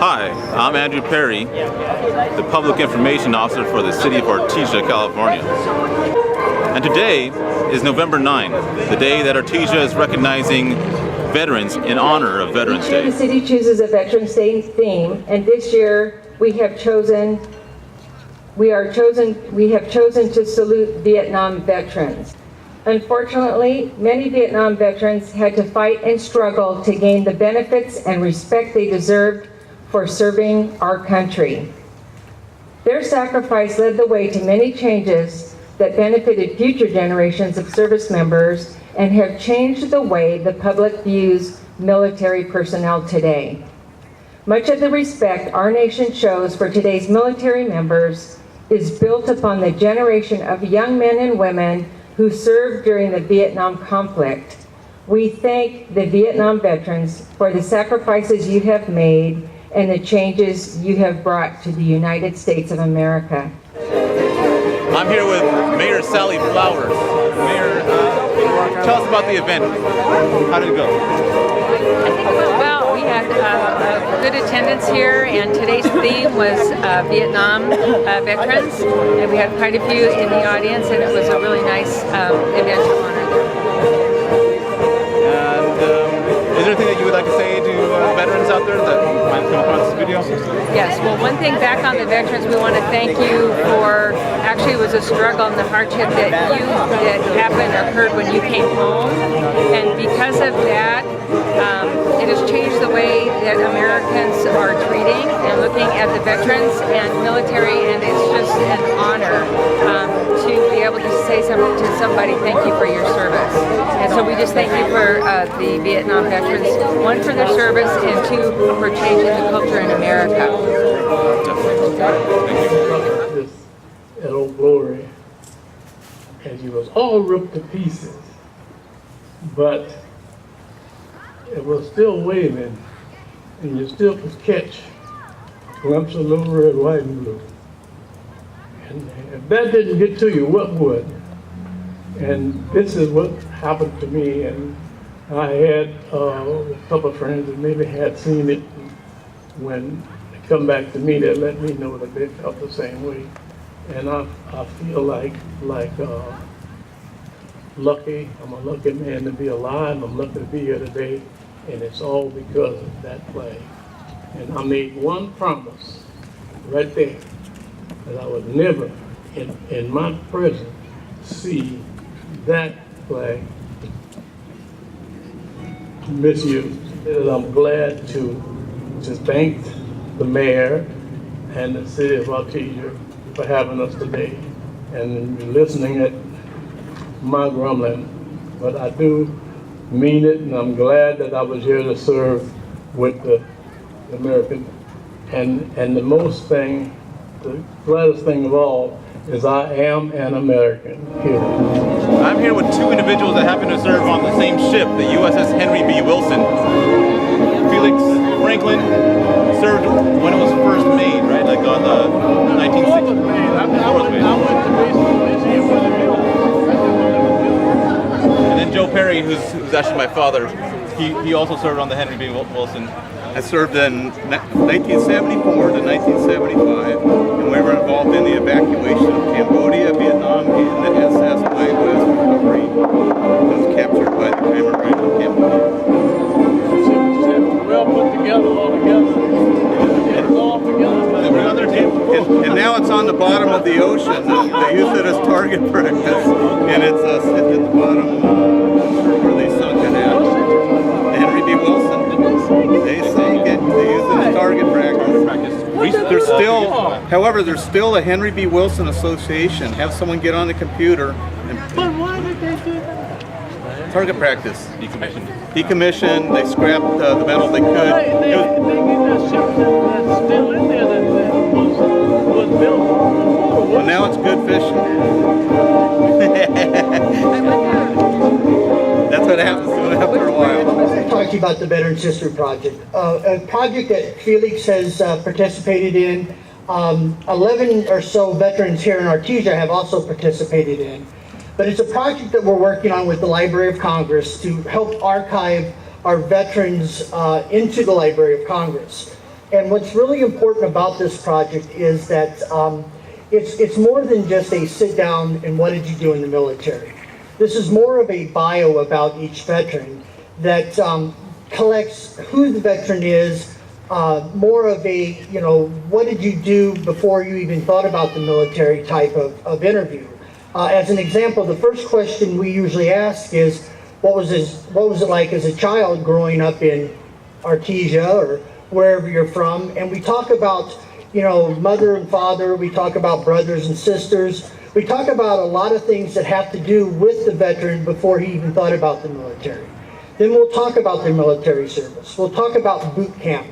Hi, I'm Andrew Perry, the Public Information Officer for the City of Artesia, California. And today is November 9, the day that Artesia is recognizing veterans in honor of Veterans Day. The city chooses a Veterans Day theme, and this year we have chosen to salute Vietnam veterans. Unfortunately, many Vietnam veterans had to fight and struggle to gain the benefits and respect they deserved for serving our country. Their sacrifice led the way to many changes that benefited future generations of service members and have changed the way the public views military personnel today. Much of the respect our nation shows for today's military members is built upon the generation of young men and women who served during the Vietnam conflict. We thank the Vietnam veterans for the sacrifices you have made and the changes you have brought to the United States of America. I'm here with Mayor Sally Flowers. Mayor, tell us about the event. How did it go? I think it went well. We had good attendance here, and today's theme was Vietnam veterans, and we had quite a few in the audience, and it was a really nice event to honor them. And is there anything that you would like to say to veterans out there that might come across this video? Yes, well, one thing back on the veterans, we want to thank you for, actually it was a struggle and the hardship that happened or occurred when you came home, and because of that, it has changed the way that Americans are treating and looking at the veterans and military, and it's just an honor to be able to say to somebody, thank you for your service. And so we just thank you for the Vietnam veterans, one for their service and two for changing the culture in America. This at Old Glory, and he was all ripped to pieces, but it was still waving, and you still could catch a glimpse of little red, white, and blue. And if that didn't get to you, what would? And this is what happened to me, and I had a couple of friends that maybe had seen it. When they come back to me, they let me know that they felt the same way. And I feel like lucky. I'm a lucky man to be alive. I'm lucky to be here today, and it's all because of that flag. And I made one promise right there, that I would never, in my presence, see that flag misused. And I'm glad to thank the mayor and the city of Artesia for having us today, and you're listening at my grumbling, but I do mean it, and I'm glad that I was here to serve with the American. And the gladdest thing of all is I am an American here. I'm here with two individuals that happen to serve on the same ship, the USS Henry B. Wilson. Felix Franklin served when it was first made, right? Like on the 1960s. And then Joe Perry, who's actually my father, he also served on the Henry B. Wilson. I served in 1974 to 1975, and we were involved in the evacuation of Cambodia, Vietnam, and the SS West recovery was captured by the Khmer Rouge in Cambodia. Well put together, all together. It's all together. And now it's on the bottom of the ocean. They use it as target practice, and it's at the bottom where they sunk it at. The Henry B. Wilson. They sank it. They use it as target practice. There's still, however, there's still a Henry B. Wilson Association. Have someone get on the computer and. But why did they do that? Target practice. Decommissioned. They scrapped the metal they could. They get that ship that's still in there that was built. Well, now it's good fishing. That's what happens to it after a while. I'll talk to you about the Veterans History Project. A project that Felix has participated in. 11 or so veterans here in Artesia have also participated in. But it's a project that we're working on with the Library of Congress to help archive our veterans into the Library of Congress. And what's really important about this project is that it's more than just a sit down and what did you do in the military. This is more of a bio about each veteran that collects who the veteran is, more of a, what did you do before you even thought about the military type of interview. As an example, the first question we usually ask is, what was it like as a child growing up in Artesia or wherever you're from? And we talk about, mother and father, we talk about brothers and sisters, we talk about a lot of things that have to do with the veteran before he even thought about the military. Then we'll talk about their military service. We'll talk about boot camp,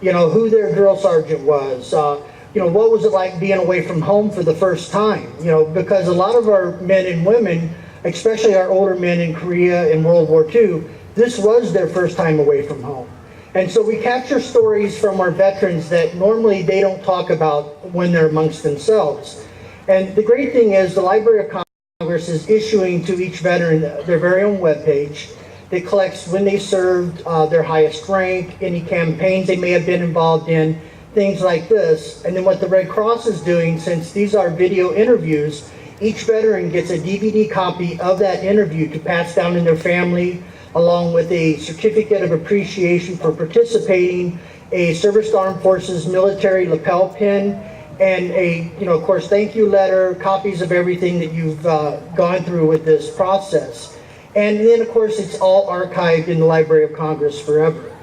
who their drill sergeant was, what was it like being away from home for the first time? Because a lot of our men and women, especially our older men in Korea and World War II, this was their first time away from home. And so we capture stories from our veterans that normally they don't talk about when they're amongst themselves. And the great thing is the Library of Congress is issuing to each veteran their very own webpage that collects when they served, their highest rank, any campaigns they may have been involved in, things like this. And then what the Red Cross is doing, since these are video interviews, each veteran gets a DVD copy of that interview to pass down in their family, along with a certificate of appreciation for participating, a Service to Armed Forces military lapel pin, and a, of course, thank you letter, copies of everything that you've gone through with this process. And then, of course, it's all archived in the Library of Congress forever.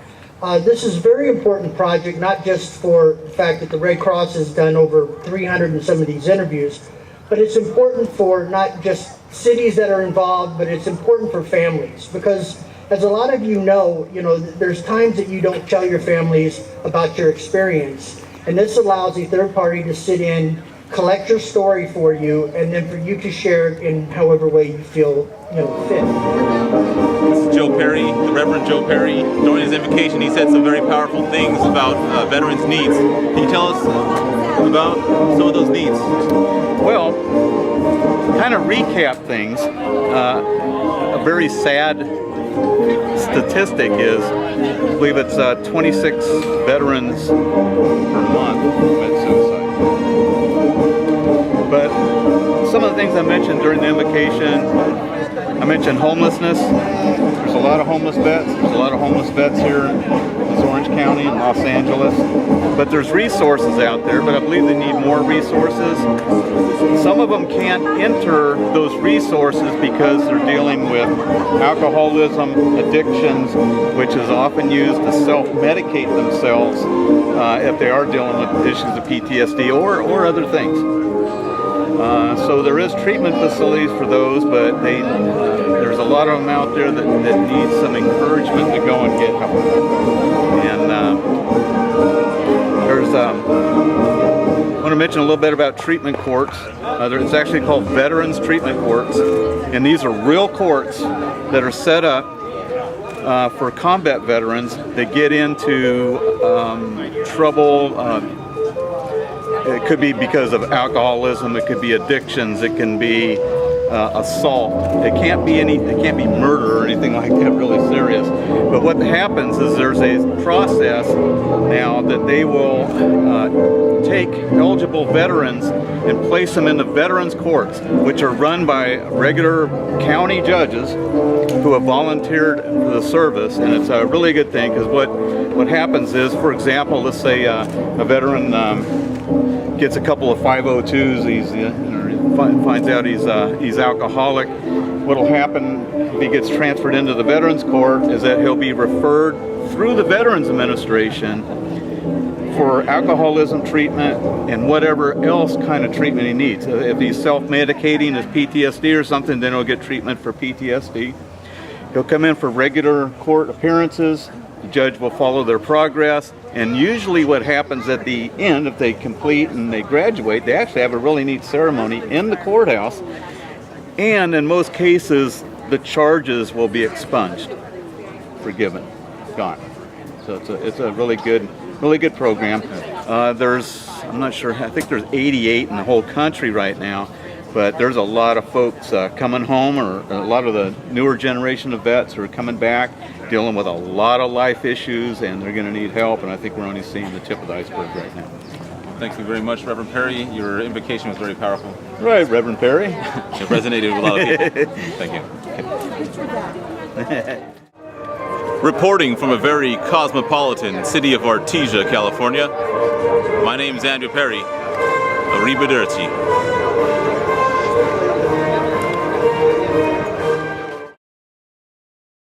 This is a very important project, not just for the fact that the Red Cross has done over 300 and some of these interviews, but it's important for not just cities that are involved, but it's important for families. Because as a lot of you know, there's times that you don't tell your families about your experience. And this allows a third party to sit in, collect your story for you, and then for you to share it in however way you feel fit. This is Joe Perry, the Reverend Joe Perry. During his invocation, he said some very powerful things about veterans' needs. Can you tell us about some of those needs? Well, kind of recap things. A very sad statistic is, I believe it's 26 veterans per month commit suicide. But some of the things I mentioned during the invocation, I mentioned homelessness. There's a lot of homeless vets. There's a lot of homeless vets here in Orange County and Los Angeles. But there's resources out there, but I believe they need more resources. Some of them can't enter those resources because they're dealing with alcoholism, addictions, which is often used to self-medicate themselves if they are dealing with issues of PTSD or other things. So there is treatment facilities for those, but there's a lot of them out there that need some encouragement to go and get help. And I want to mention a little bit about treatment courts. It's actually called Veterans Treatment Courts, and these are real courts that are set up for combat veterans that get into trouble. It could be because of alcoholism, it could be addictions, it can be assault. It can't be murder or anything like that really serious. But what happens is there's a process now that they will take eligible veterans and place them in the veterans courts, which are run by regular county judges who have volunteered for the service. And it's a really good thing, because what happens is, for example, let's say a veteran gets a couple of 502s, finds out he's alcoholic. What'll happen if he gets transferred into the Veterans Court is that he'll be referred through the Veterans Administration for alcoholism treatment and whatever else kind of treatment he needs. If he's self-medicating his PTSD or something, then he'll get treatment for PTSD. He'll come in for regular court appearances. The judge will follow their progress, and usually what happens at the end, if they complete and they graduate, they actually have a really neat ceremony in the courthouse, and in most cases the charges will be expunged, forgiven, gone. So it's a really good program. I'm not sure, I think there's 88 in the whole country right now, but there's a lot of folks coming home, or a lot of the newer generation of vets who are coming back, dealing with a lot of life issues, and they're going to need help, and I think we're only seeing the tip of the iceberg right now. Thank you very much, Reverend Perry. Your invocation was very powerful. Right, Reverend Perry. It resonated with a lot of people. Thank you. Reporting from a very cosmopolitan city of Artesia, California, my name is Andrew Perry. Arrivederci.